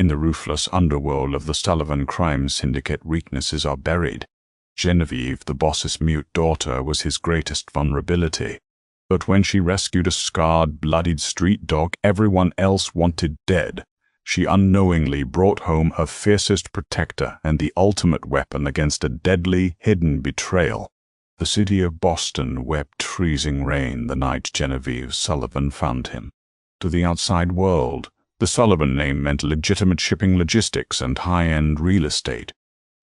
the ruthless underworld of the Sullivan crime syndicate, weaknesses are buried. Genevieve, the boss's mute daughter, was his greatest vulnerability. But when she rescued a scarred, bloodied street dog everyone else wanted dead, she unknowingly brought home her fiercest protector and the ultimate weapon against a deadly, hidden betrayal. The city of Boston wept freezing rain the night Genevieve Sullivan found him. To the outside world, the Sullivan name meant legitimate shipping logistics and high-end real estate.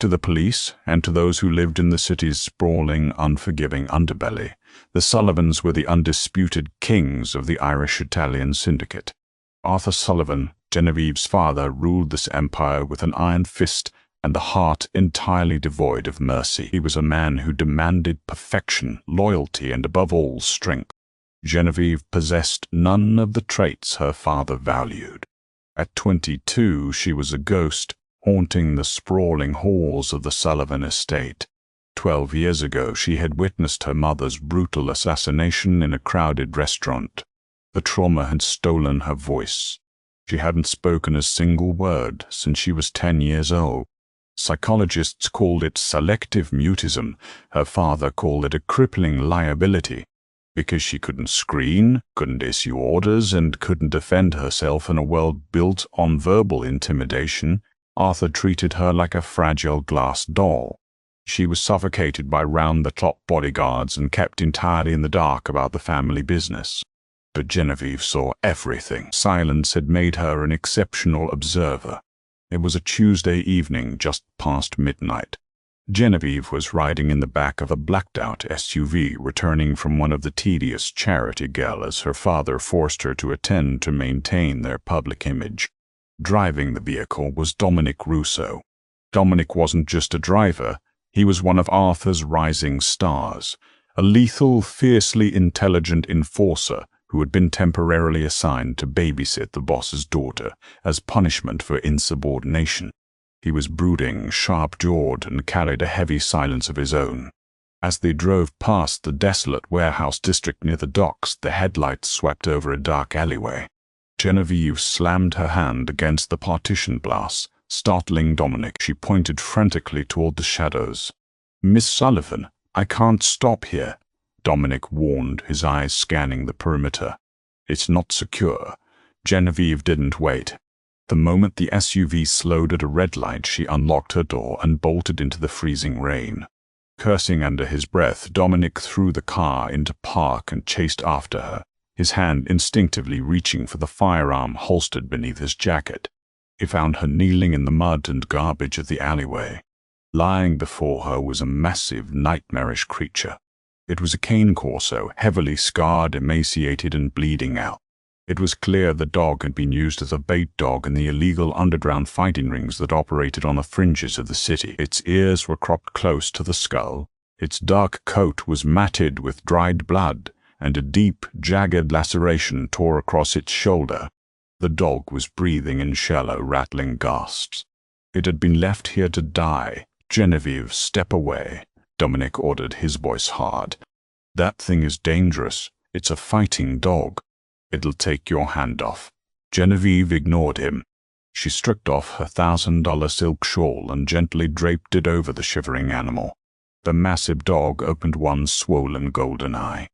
To the police, and to those who lived in the city's sprawling, unforgiving underbelly, the Sullivans were the undisputed kings of the Irish-Italian syndicate. Arthur Sullivan, Genevieve's father, ruled this empire with an iron fist and a heart entirely devoid of mercy. He was a man who demanded perfection, loyalty, and above all, strength. Genevieve possessed none of the traits her father valued. At 22, she was a ghost, haunting the sprawling halls of the Sullivan estate. 12 years ago, she had witnessed her mother's brutal assassination in a crowded restaurant. The trauma had stolen her voice. She hadn't spoken a single word since she was 10 years old. Psychologists called it selective mutism. Her father called it a crippling liability. Because she couldn't scream, couldn't issue orders, and couldn't defend herself in a world built on verbal intimidation, Arthur treated her like a fragile glass doll. She was suffocated by round-the-clock bodyguards and kept entirely in the dark about the family business. But Genevieve saw everything. Silence had made her an exceptional observer. It was a Tuesday evening just past midnight. Genevieve was riding in the back of a blacked-out SUV, returning from one of the tedious charity galas her father forced her to attend to maintain their public image. Driving the vehicle was Dominic Russo. Dominic wasn't just a driver, he was one of Arthur's rising stars, a lethal, fiercely intelligent enforcer who had been temporarily assigned to babysit the boss's daughter as punishment for insubordination. He was brooding, sharp-jawed, and carried a heavy silence of his own. As they drove past the desolate warehouse district near the docks, the headlights swept over a dark alleyway. Genevieve slammed her hand against the partition glass, startling Dominic. She pointed frantically toward the shadows. "Miss Sullivan, I can't stop here," Dominic warned, his eyes scanning the perimeter. "It's not secure." Genevieve didn't wait. The moment the SUV slowed at a red light, she unlocked her door and bolted into the freezing rain. Cursing under his breath, Dominic threw the car into park and chased after her, his hand instinctively reaching for the firearm holstered beneath his jacket. He found her kneeling in the mud and garbage of the alleyway. Lying before her was a massive, nightmarish creature. It was a cane corso, heavily scarred, emaciated, and bleeding out. It was clear the dog had been used as a bait dog in the illegal underground fighting rings that operated on the fringes of the city. Its ears were cropped close to the skull. Its dark coat was matted with dried blood, and a deep, jagged laceration tore across its shoulder. The dog was breathing in shallow, rattling gasps. It had been left here to die. "Genevieve, step away," Dominic ordered, his voice hard. "That thing is dangerous. It's a fighting dog. It'll take your hand off." Genevieve ignored him. She stripped off her $1,000 silk shawl and gently draped it over the shivering animal. The massive dog opened one swollen golden eye.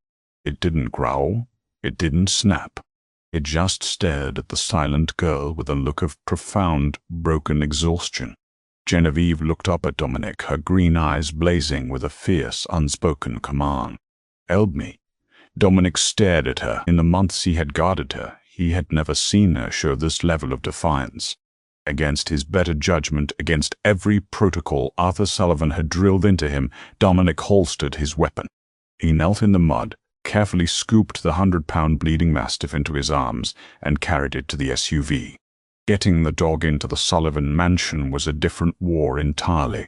It didn't growl. It didn't snap. It just stared at the silent girl with a look of profound, broken exhaustion. Genevieve looked up at Dominic, her green eyes blazing with a fierce, unspoken command. "Help me." Dominic stared at her. In the months he had guarded her, he had never seen her show this level of defiance. Against his better judgment, against every protocol Arthur Sullivan had drilled into him, Dominic holstered his weapon. He knelt in the mud, carefully scooped the 100-pound bleeding mastiff into his arms, and carried it to the SUV. Getting the dog into the Sullivan mansion was a different war entirely.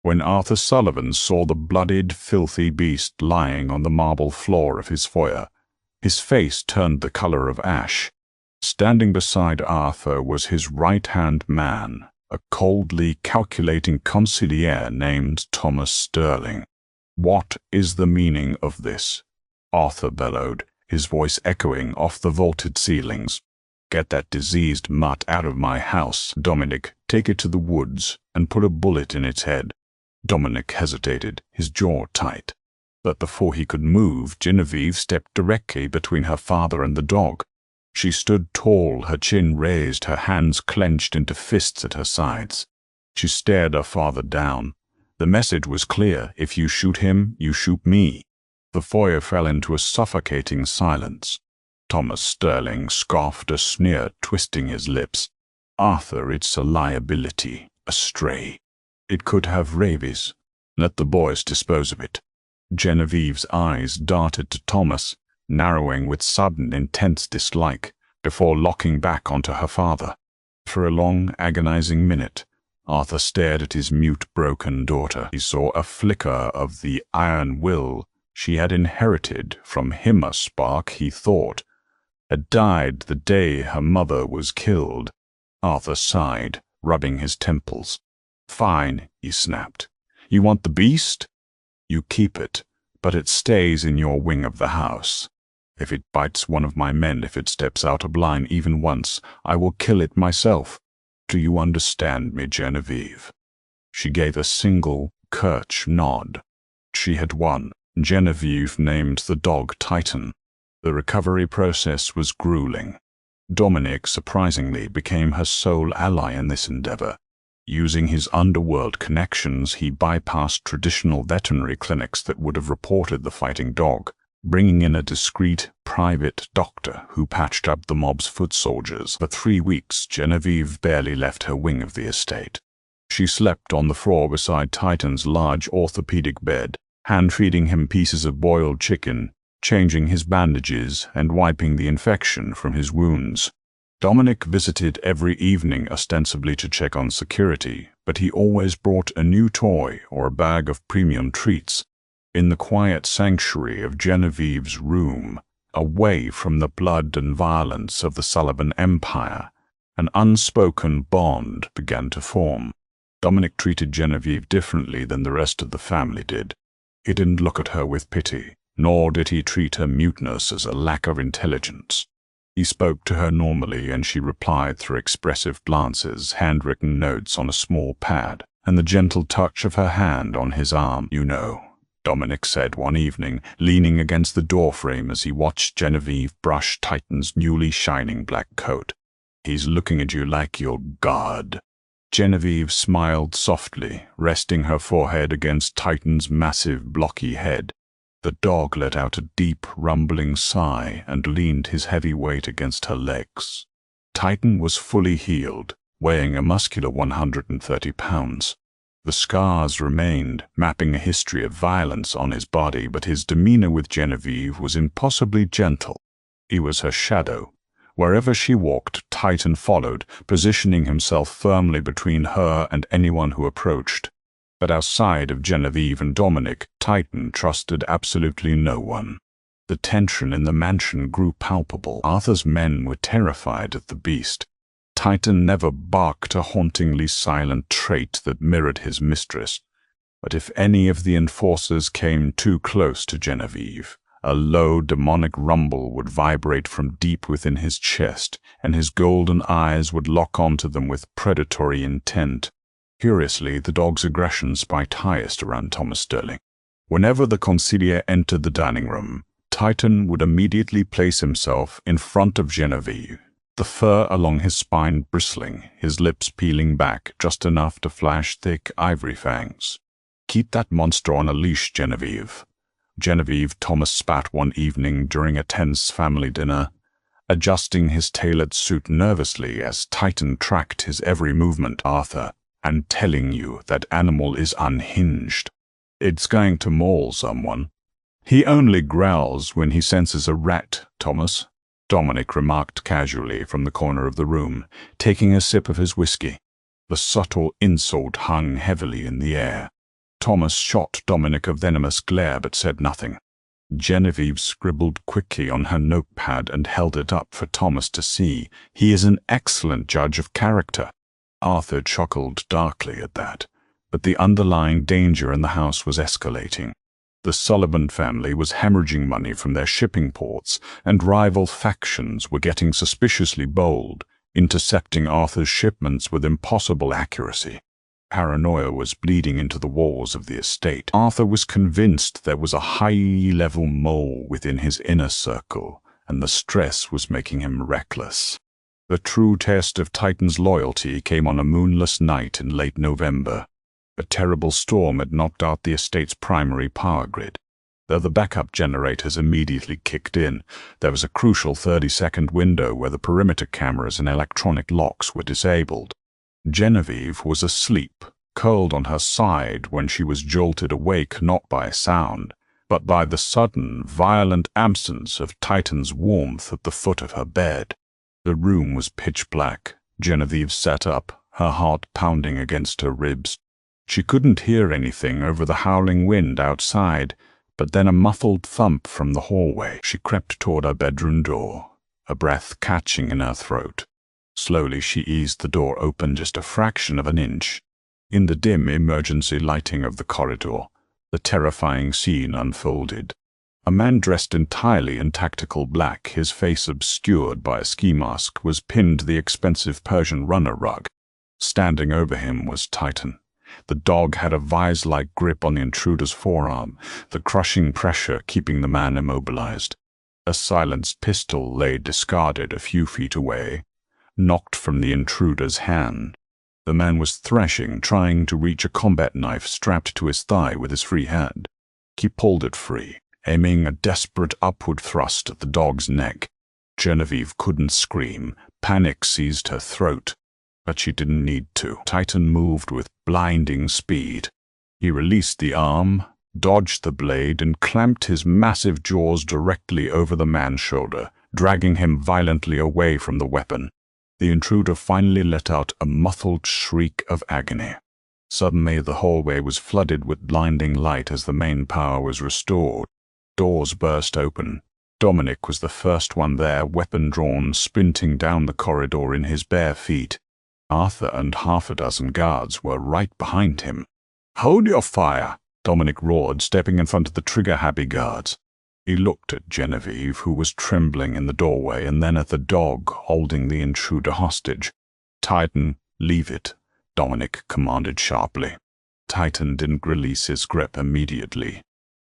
When Arthur Sullivan saw the bloodied, filthy beast lying on the marble floor of his foyer, his face turned the color of ash. Standing beside Arthur was his right-hand man, a coldly calculating consigliere named Thomas Sterling. "What is the meaning of this?" Arthur bellowed, his voice echoing off the vaulted ceilings. Get that diseased mutt out of my house, Dominic. Take it to the woods and put a bullet in its head. Dominic hesitated, his jaw tight. But before he could move, Genevieve stepped directly between her father and the dog. She stood tall, her chin raised, her hands clenched into fists at her sides. She stared her father down. The message was clear: if you shoot him, you shoot me. The foyer fell into a suffocating silence. Thomas Sterling scoffed a sneer, twisting his lips. Arthur, it's a liability, a stray. It could have rabies. Let the boys dispose of it. Genevieve's eyes darted to Thomas, narrowing with sudden, intense dislike, before locking back onto her father. For a long, agonizing minute, Arthur stared at his mute, broken daughter. He saw a flicker of the iron will she had inherited from him, a spark he thought had died the day her mother was killed. Arthur sighed, rubbing his temples. "Fine," he snapped. "You want the beast? You keep it, but it stays in your wing of the house. If it bites one of my men, if it steps out of line even once, I will kill it myself. Do you understand me, Genevieve?" She gave a single, curt nod. She had won. Genevieve named the dog Titan. The recovery process was grueling. Dominic, surprisingly, became her sole ally in this endeavor. Using his underworld connections, he bypassed traditional veterinary clinics that would have reported the fighting dog, bringing in a discreet, private doctor who patched up the mob's foot soldiers. For 3 weeks, Genevieve barely left her wing of the estate. She slept on the floor beside Titan's large orthopedic bed, hand-feeding him pieces of boiled chicken, changing his bandages, and wiping the infection from his wounds. Dominic visited every evening, ostensibly to check on security, but he always brought a new toy or a bag of premium treats. In the quiet sanctuary of Genevieve's room, away from the blood and violence of the Sullivan Empire, an unspoken bond began to form. Dominic treated Genevieve differently than the rest of the family did. He didn't look at her with pity, nor did he treat her muteness as a lack of intelligence. He spoke to her normally, and she replied through expressive glances, handwritten notes on a small pad, and the gentle touch of her hand on his arm. "You know," Dominic said one evening, leaning against the doorframe as he watched Genevieve brush Titan's newly shining black coat. "He's looking at you like you're God." Genevieve smiled softly, resting her forehead against Titan's massive, blocky head. The dog let out a deep, rumbling sigh and leaned his heavy weight against her legs. Titan was fully healed, weighing a muscular 130 pounds. The scars remained, mapping a history of violence on his body, but his demeanor with Genevieve was impossibly gentle. He was her shadow. Wherever she walked, Titan followed, positioning himself firmly between her and anyone who approached. But outside of Genevieve and Dominic, Titan trusted absolutely no one. The tension in the mansion grew palpable. Arthur's men were terrified of the beast. Titan never barked, a hauntingly silent trait that mirrored his mistress. But if any of the enforcers came too close to Genevieve, a low, demonic rumble would vibrate from deep within his chest, and his golden eyes would lock onto them with predatory intent. Curiously, the dog's aggression spiked highest around Thomas Sterling. Whenever the consigliere entered the dining room, Titan would immediately place himself in front of Genevieve, the fur along his spine bristling, his lips peeling back just enough to flash thick ivory fangs. "Keep that monster on a leash, Genevieve." Thomas spat one evening during a tense family dinner, adjusting his tailored suit nervously as Titan tracked his every movement. "Arthur, I'm telling you, that animal is unhinged. It's going to maul someone." "He only growls when he senses a rat, Thomas," Dominic remarked casually from the corner of the room, taking a sip of his whiskey. The subtle insult hung heavily in the air. Thomas shot Dominic a venomous glare but said nothing. Genevieve scribbled quickly on her notepad and held it up for Thomas to see. "He is an excellent judge of character." Arthur chuckled darkly at that, but the underlying danger in the house was escalating. The Sullivan family was hemorrhaging money from their shipping ports, and rival factions were getting suspiciously bold, intercepting Arthur's shipments with impossible accuracy. Paranoia was bleeding into the walls of the estate. Arthur was convinced there was a high-level mole within his inner circle, and the stress was making him reckless. The true test of Titan's loyalty came on a moonless night in late November. A terrible storm had knocked out the estate's primary power grid. Though the backup generators immediately kicked in, there was a crucial 30-second window where the perimeter cameras and electronic locks were disabled. Genevieve was asleep, curled on her side when she was jolted awake not by a sound, but by the sudden, violent absence of Titan's warmth at the foot of her bed. The room was pitch black. Genevieve sat up, her heart pounding against her ribs. She couldn't hear anything over the howling wind outside, but then a muffled thump from the hallway. She crept toward her bedroom door, a breath catching in her throat. Slowly she eased the door open just a fraction of an inch. In the dim emergency lighting of the corridor, the terrifying scene unfolded. A man dressed entirely in tactical black, his face obscured by a ski mask, was pinned to the expensive Persian runner rug. Standing over him was Titan. The dog had a vise-like grip on the intruder's forearm, the crushing pressure keeping the man immobilized. A silenced pistol lay discarded a few feet away, knocked from the intruder's hand. The man was threshing, trying to reach a combat knife strapped to his thigh with his free hand. He pulled it free, aiming a desperate upward thrust at the dog's neck. Genevieve couldn't scream. Panic seized her throat, but she didn't need to. Titan moved with blinding speed. He released the arm, dodged the blade, and clamped his massive jaws directly over the man's shoulder, dragging him violently away from the weapon. The intruder finally let out a muffled shriek of agony. Suddenly the hallway was flooded with blinding light as the main power was restored. Doors burst open. Dominic was the first one there, weapon drawn, sprinting down the corridor in his bare feet. Arthur and half a dozen guards were right behind him. "Hold your fire!" Dominic roared, stepping in front of the trigger-happy guards. He looked at Genevieve, who was trembling in the doorway, and then at the dog holding the intruder hostage. "Titan, leave it," Dominic commanded sharply. Titan didn't release his grip immediately.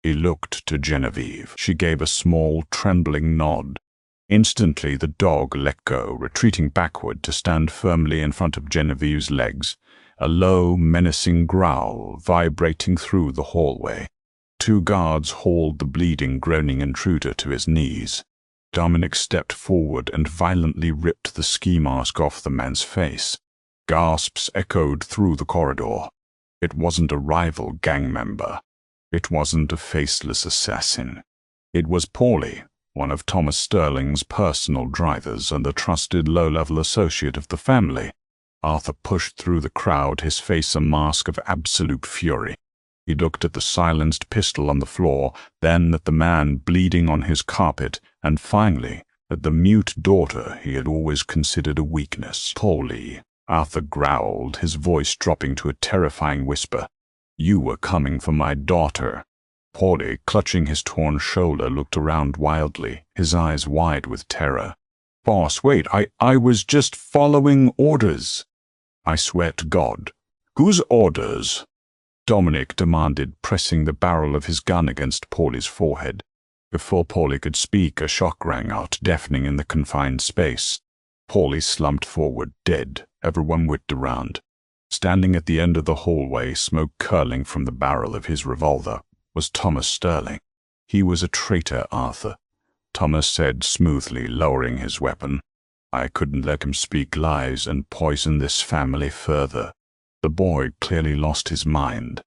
He looked to Genevieve. She gave a small, trembling nod. Instantly the dog let go, retreating backward to stand firmly in front of Genevieve's legs, a low, menacing growl vibrating through the hallway. Two guards hauled the bleeding, groaning intruder to his knees. Dominic stepped forward and violently ripped the ski mask off the man's face. Gasps echoed through the corridor. It wasn't a rival gang member. It wasn't a faceless assassin. It was Paulie, one of Thomas Sterling's personal drivers and a trusted low-level associate of the family. Arthur pushed through the crowd, his face a mask of absolute fury. He looked at the silenced pistol on the floor, then at the man bleeding on his carpet, and finally at the mute daughter he had always considered a weakness. "Paulie," Arthur growled, his voice dropping to a terrifying whisper. "You were coming for my daughter." Paulie, clutching his torn shoulder, looked around wildly, his eyes wide with terror. "Boss, wait, I was just following orders." "I swear to God." "Whose orders?" Dominic demanded, pressing the barrel of his gun against Paulie's forehead. Before Paulie could speak, a shock rang out, deafening in the confined space. Paulie slumped forward, dead. Everyone whipped around. Standing at the end of the hallway, smoke curling from the barrel of his revolver, was Thomas Sterling. "He was a traitor, Arthur," Thomas said smoothly, lowering his weapon. "I couldn't let him speak lies and poison this family further." The boy clearly lost his mind.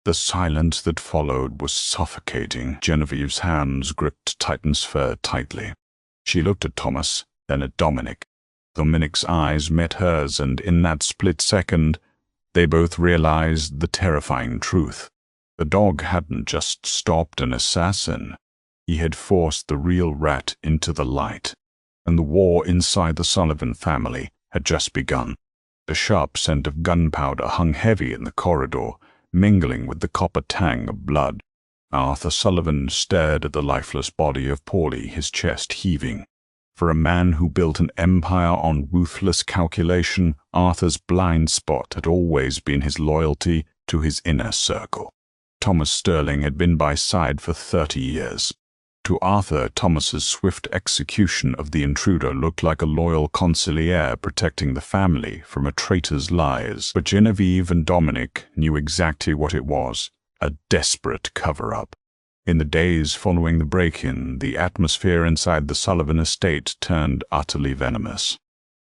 The silence that followed was suffocating. Genevieve's hands gripped Titan's fur tightly. She looked at Thomas, then at Dominic. Dominic's eyes met hers, and in that split second, they both realized the terrifying truth. The dog hadn't just stopped an assassin. He had forced the real rat into the light, and the war inside the Sullivan family had just begun. The sharp scent of gunpowder hung heavy in the corridor, mingling with the copper tang of blood. Arthur Sullivan stared at the lifeless body of Paulie, his chest heaving. For a man who built an empire on ruthless calculation, Arthur's blind spot had always been his loyalty to his inner circle. Thomas Sterling had been by his side for 30 years. To Arthur, Thomas's swift execution of the intruder looked like a loyal consigliere protecting the family from a traitor's lies. But Genevieve and Dominic knew exactly what it was, a desperate cover-up. In the days following the break-in, the atmosphere inside the Sullivan estate turned utterly venomous.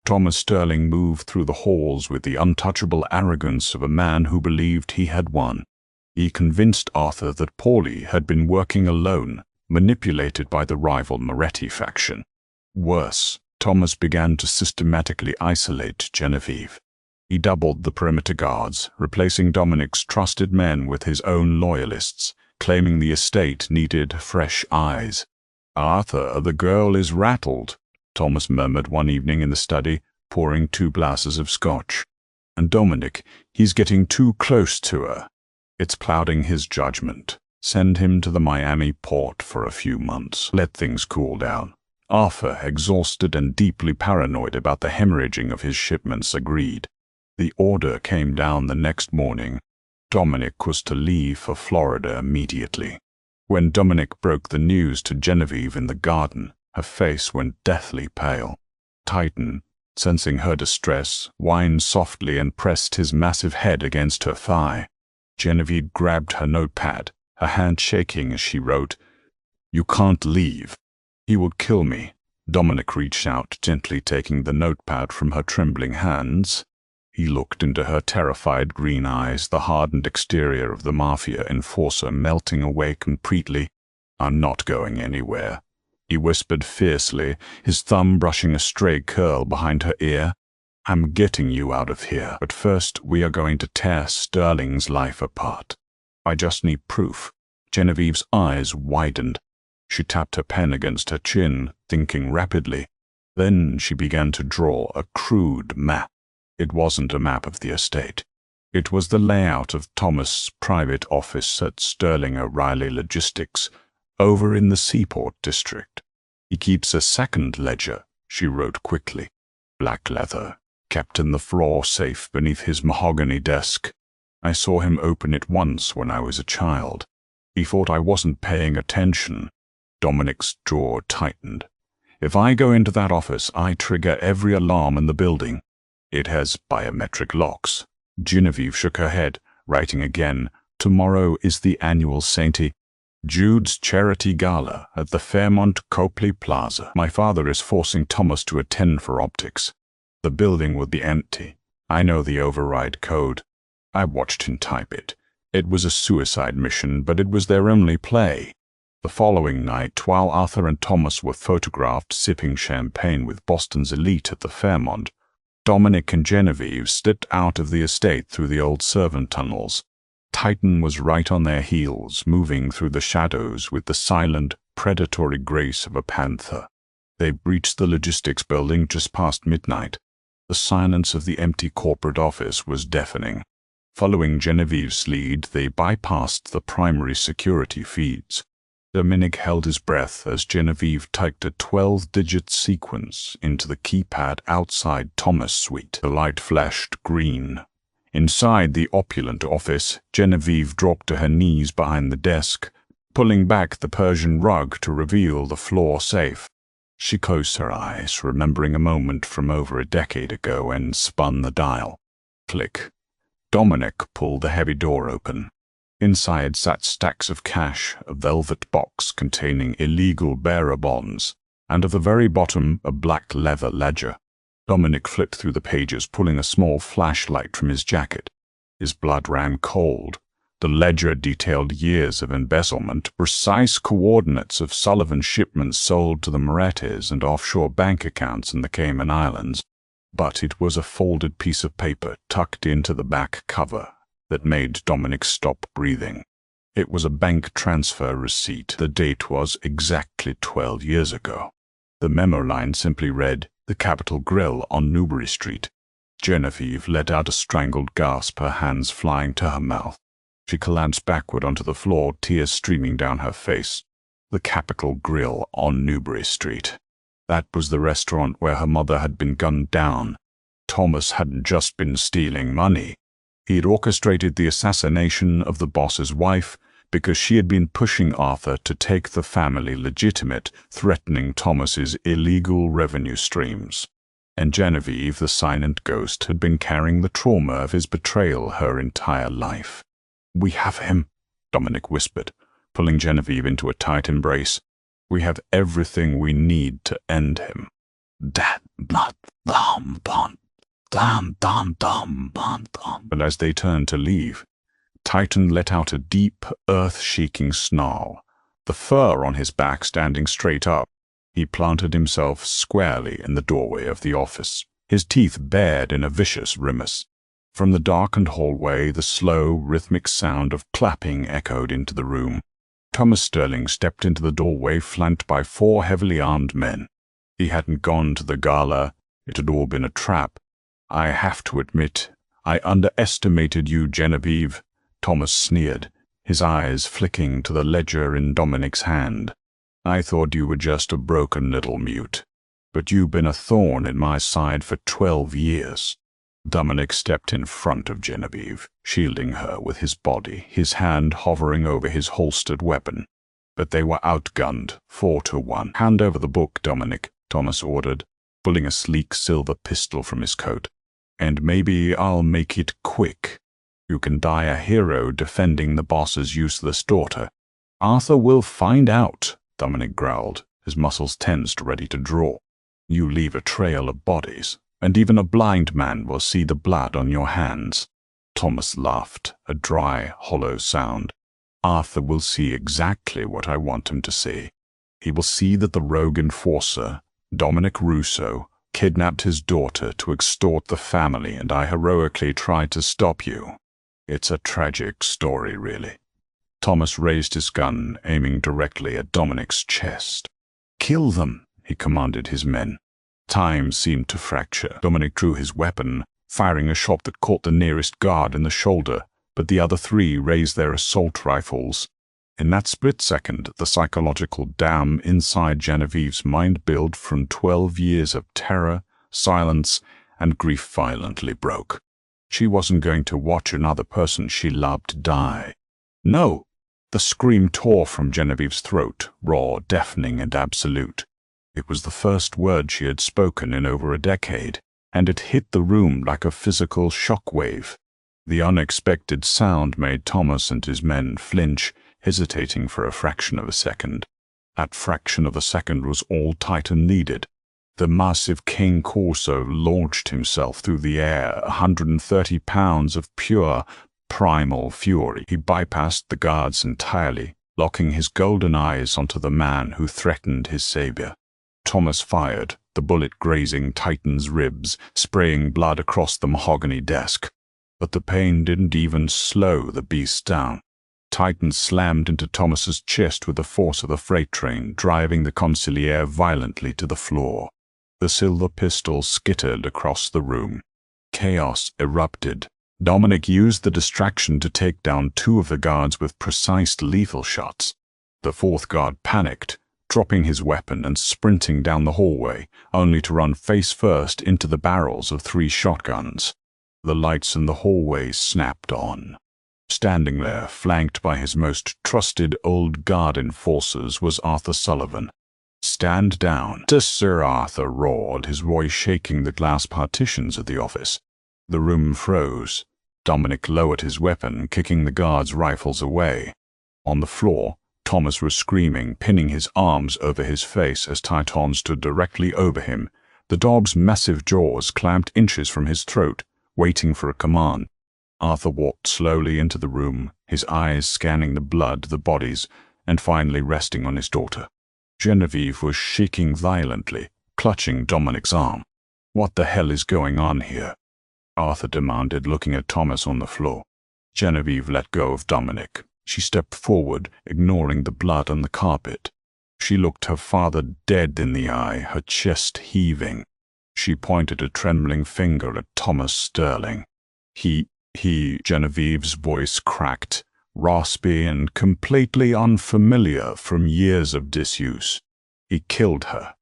Thomas Sterling moved through the halls with the untouchable arrogance of a man who believed he had won. He convinced Arthur that Paulie had been working alone, manipulated by the rival Moretti faction. Worse, Thomas began to systematically isolate Genevieve. He doubled the perimeter guards, replacing Dominic's trusted men with his own loyalists, claiming the estate needed fresh eyes. "Arthur, the girl is rattled," Thomas murmured one evening in the study, pouring 2 glasses of scotch. "And Dominic, he's getting too close to her. It's clouding his judgment. Send him to the Miami port for a few months. Let things cool down." Arthur, exhausted and deeply paranoid about the hemorrhaging of his shipments, agreed. The order came down the next morning. Dominic was to leave for Florida immediately. When Dominic broke the news to Genevieve in the garden, her face went deathly pale. Titan, sensing her distress, whined softly and pressed his massive head against her thigh. Genevieve grabbed her notepad, her hand shaking as she wrote, "You can't leave. He will kill me." Dominic reached out, gently taking the notepad from her trembling hands. He looked into her terrified green eyes, the hardened exterior of the Mafia enforcer melting away completely. "I'm not going anywhere," he whispered fiercely, his thumb brushing a stray curl behind her ear. "I'm getting you out of here, but first we are going to tear Sterling's life apart. I just need proof." Genevieve's eyes widened. She tapped her pen against her chin, thinking rapidly. Then she began to draw a crude map. It wasn't a map of the estate. It was the layout of Thomas' private office at Sterling O'Reilly Logistics, over in the Seaport District. "He keeps a second ledger," she wrote quickly. "Black leather, kept in the floor safe beneath his mahogany desk. I saw him open it once when I was a child. He thought I wasn't paying attention." Dominic's jaw tightened. "If I go into that office, I trigger every alarm in the building. It has biometric locks." Genevieve shook her head, writing again, "Tomorrow is the annual St. Jude's Charity Gala at the Fairmont Copley Plaza. My father is forcing Thomas to attend for optics. The building will be empty. I know the override code. I watched him type it. It was a suicide mission, but it was their only play." The following night, while Arthur and Thomas were photographed sipping champagne with Boston's elite at the Fairmont, Dominic and Genevieve slipped out of the estate through the old servant tunnels. Titan was right on their heels, moving through the shadows with the silent, predatory grace of a panther. They breached the logistics building just past midnight. The silence of the empty corporate office was deafening. Following Genevieve's lead, they bypassed the primary security feeds. Dominic held his breath as Genevieve typed a 12-digit sequence into the keypad outside Thomas' suite. The light flashed green. Inside the opulent office, Genevieve dropped to her knees behind the desk, pulling back the Persian rug to reveal the floor safe. She closed her eyes, remembering a moment from over a decade ago, and spun the dial. Click. Dominic pulled the heavy door open. Inside sat stacks of cash, a velvet box containing illegal bearer bonds, and at the very bottom a black leather ledger. Dominic flipped through the pages, pulling a small flashlight from his jacket. His blood ran cold. The ledger detailed years of embezzlement, precise coordinates of Sullivan shipments sold to the Morettis, and offshore bank accounts in the Cayman Islands. But it was a folded piece of paper tucked into the back cover that made Dominic stop breathing. It was a bank transfer receipt. The date was exactly 12 years ago. The memo line simply read, "The Capitol Grill on Newbury Street." Genevieve let out a strangled gasp, her hands flying to her mouth. She collapsed backward onto the floor, tears streaming down her face. The Capitol Grill on Newbury Street. That was the restaurant where her mother had been gunned down. Thomas hadn't just been stealing money. He had orchestrated the assassination of the boss's wife because she had been pushing Arthur to take the family legitimate, threatening Thomas's illegal revenue streams. And Genevieve, the silent ghost, had been carrying the trauma of his betrayal her entire life. "We have him," Dominic whispered, pulling Genevieve into a tight embrace. "We have everything we need to end him." But as they turned to leave, Titan let out a deep, earth-shaking snarl, the fur on his back standing straight up. He planted himself squarely in the doorway of the office, his teeth bared in a vicious grimace. From the darkened hallway, the slow, rhythmic sound of clapping echoed into the room. Thomas Sterling stepped into the doorway, flanked by 4 heavily armed men. He hadn't gone to the gala. It had all been a trap. "I have to admit, I underestimated you, Genevieve," Thomas sneered, his eyes flicking to the ledger in Dominic's hand. "I thought you were just a broken little mute. But you've been a thorn in my side for 12 years. Dominic stepped in front of Genevieve, shielding her with his body, his hand hovering over his holstered weapon. But they were outgunned, 4-1. "Hand over the book, Dominic," Thomas ordered, pulling a sleek silver pistol from his coat. "And maybe I'll make it quick. You can die a hero defending the boss's useless daughter." "Arthur will find out," Dominic growled, his muscles tensed, ready to draw. "You leave a trail of bodies, and even a blind man will see the blood on your hands." Thomas laughed, a dry, hollow sound. "Arthur will see exactly what I want him to see. He will see that the rogue enforcer, Dominic Russo, kidnapped his daughter to extort the family, and I heroically tried to stop you. It's a tragic story, really." Thomas raised his gun, aiming directly at Dominic's chest. "Kill them," he commanded his men. Time seemed to fracture. Dominic drew his weapon, firing a shot that caught the nearest guard in the shoulder, but the other 3 raised their assault rifles. In that split second, the psychological dam inside Genevieve's mind built from 12 years of terror, silence, and grief violently broke. She wasn't going to watch another person she loved die. "No!" The scream tore from Genevieve's throat, raw, deafening, and absolute. It was the first word she had spoken in over a decade, and it hit the room like a physical shockwave. The unexpected sound made Thomas and his men flinch, hesitating for a fraction of a second. That fraction of a second was all Titan needed. The massive King Corso launched himself through the air, 130 pounds of pure, primal fury. He bypassed the guards entirely, locking his golden eyes onto the man who threatened his savior. Thomas fired, the bullet grazing Titan's ribs, spraying blood across the mahogany desk. But the pain didn't even slow the beast down. Titan slammed into Thomas's chest with the force of a freight train, driving the consigliere violently to the floor. The silver pistol skittered across the room. Chaos erupted. Dominic used the distraction to take down 2 of the guards with precise lethal shots. The 4th guard panicked, dropping his weapon and sprinting down the hallway, only to run face first into the barrels of 3 shotguns. The lights in the hallway snapped on. Standing there, flanked by his most trusted old guard enforcers, was Arthur Sullivan. "Stand down," Sir Arthur roared, his voice shaking the glass partitions of the office. The room froze. Dominic lowered his weapon, kicking the guards' rifles away. On the floor, Thomas was screaming, pinning his arms over his face as Titan stood directly over him, the dog's massive jaws clamped inches from his throat, waiting for a command. Arthur walked slowly into the room, his eyes scanning the blood, the bodies, and finally resting on his daughter. Genevieve was shaking violently, clutching Dominic's arm. "What the hell is going on here?" Arthur demanded, looking at Thomas on the floor. Genevieve let go of Dominic. She stepped forward, ignoring the blood on the carpet. She looked her father dead in the eye, her chest heaving. She pointed a trembling finger at Thomas Sterling. Genevieve's voice cracked, raspy and completely unfamiliar from years of disuse. He killed her.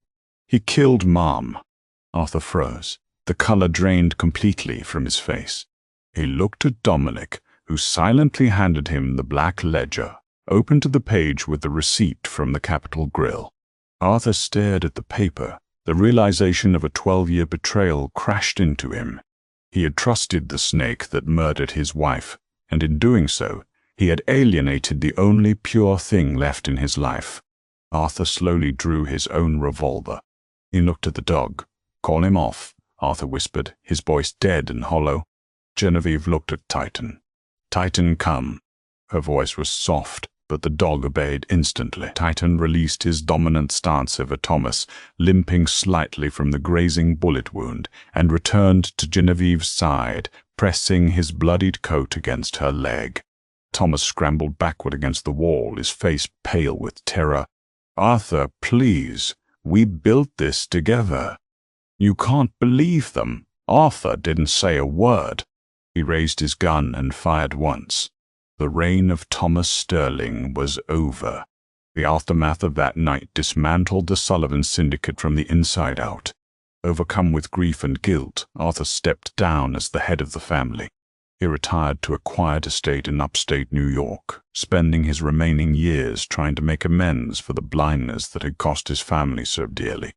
He killed Mom. Arthur froze. The color drained completely from his face. He looked at Dominic, who silently handed him the black ledger, open to the page with the receipt from the Capitol Grill. Arthur stared at the paper. The realization of a 12-year betrayal crashed into him. He had trusted the snake that murdered his wife, and in doing so, he had alienated the only pure thing left in his life. Arthur slowly drew his own revolver. He looked at the dog. "Call him off," Arthur whispered, his voice dead and hollow. Genevieve looked at Titan. "Titan, come." Her voice was soft, but the dog obeyed instantly. Titan released his dominant stance over Thomas, limping slightly from the grazing bullet wound, and returned to Genevieve's side, pressing his bloodied coat against her leg. Thomas scrambled backward against the wall, his face pale with terror. "Arthur, please. We built this together." "You can't believe them." Arthur didn't say a word. He raised his gun and fired once. The reign of Thomas Sterling was over. The aftermath of that night dismantled the Sullivan syndicate from the inside out. Overcome with grief and guilt, Arthur stepped down as the head of the family. He retired to a quiet estate in upstate New York, spending his remaining years trying to make amends for the blindness that had cost his family so dearly.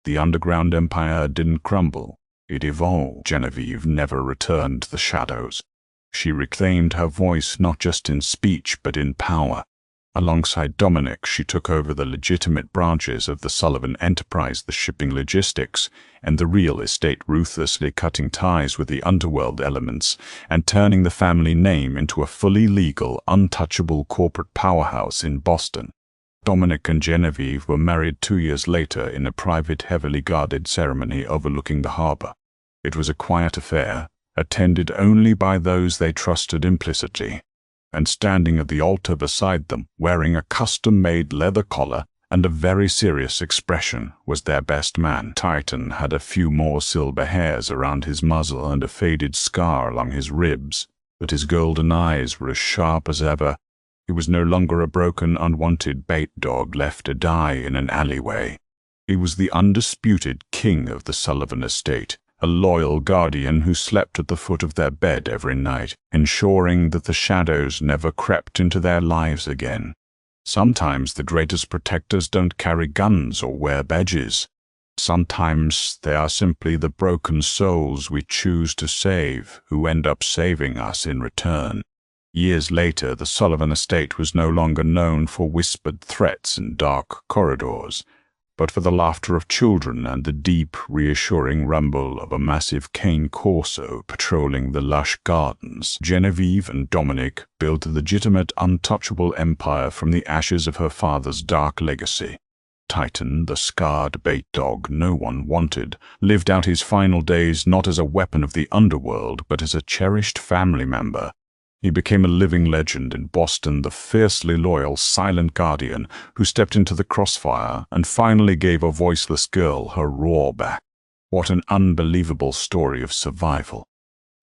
The underground empire didn't crumble. It evolved. Genevieve never returned to the shadows. She reclaimed her voice not just in speech but in power. Alongside Dominic, she took over the legitimate branches of the Sullivan enterprise, the shipping logistics, and the real estate, ruthlessly cutting ties with the underworld elements and turning the family name into a fully legal, untouchable corporate powerhouse in Boston. Dominic and Genevieve were married 2 years later in a private, heavily guarded ceremony overlooking the harbor. It was a quiet affair, attended only by those they trusted implicitly. And standing at the altar beside them, wearing a custom-made leather collar and a very serious expression, was their best man. Titan had a few more silver hairs around his muzzle and a faded scar along his ribs, but his golden eyes were as sharp as ever. He was no longer a broken, unwanted bait dog left to die in an alleyway. He was the undisputed king of the Sullivan estate, a loyal guardian who slept at the foot of their bed every night, ensuring that the shadows never crept into their lives again. Sometimes the greatest protectors don't carry guns or wear badges. Sometimes they are simply the broken souls we choose to save who end up saving us in return. Years later, the Sullivan estate was no longer known for whispered threats in dark corridors, but for the laughter of children and the deep, reassuring rumble of a massive cane corso patrolling the lush gardens. Genevieve and Dominic built a legitimate, untouchable empire from the ashes of her father's dark legacy. Titan, the scarred bait dog no one wanted, lived out his final days not as a weapon of the underworld, but as a cherished family member. He became a living legend in Boston, the fiercely loyal, silent guardian who stepped into the crossfire and finally gave a voiceless girl her roar back. What an unbelievable story of survival.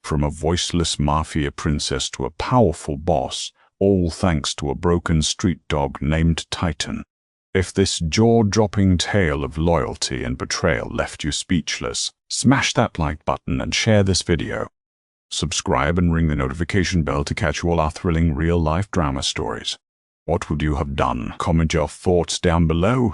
From a voiceless Mafia princess to a powerful boss, all thanks to a broken street dog named Titan. If this jaw-dropping tale of loyalty and betrayal left you speechless, smash that like button and share this video. Subscribe and ring the notification bell to catch all our thrilling real-life drama stories. What would you have done? Comment your thoughts down below.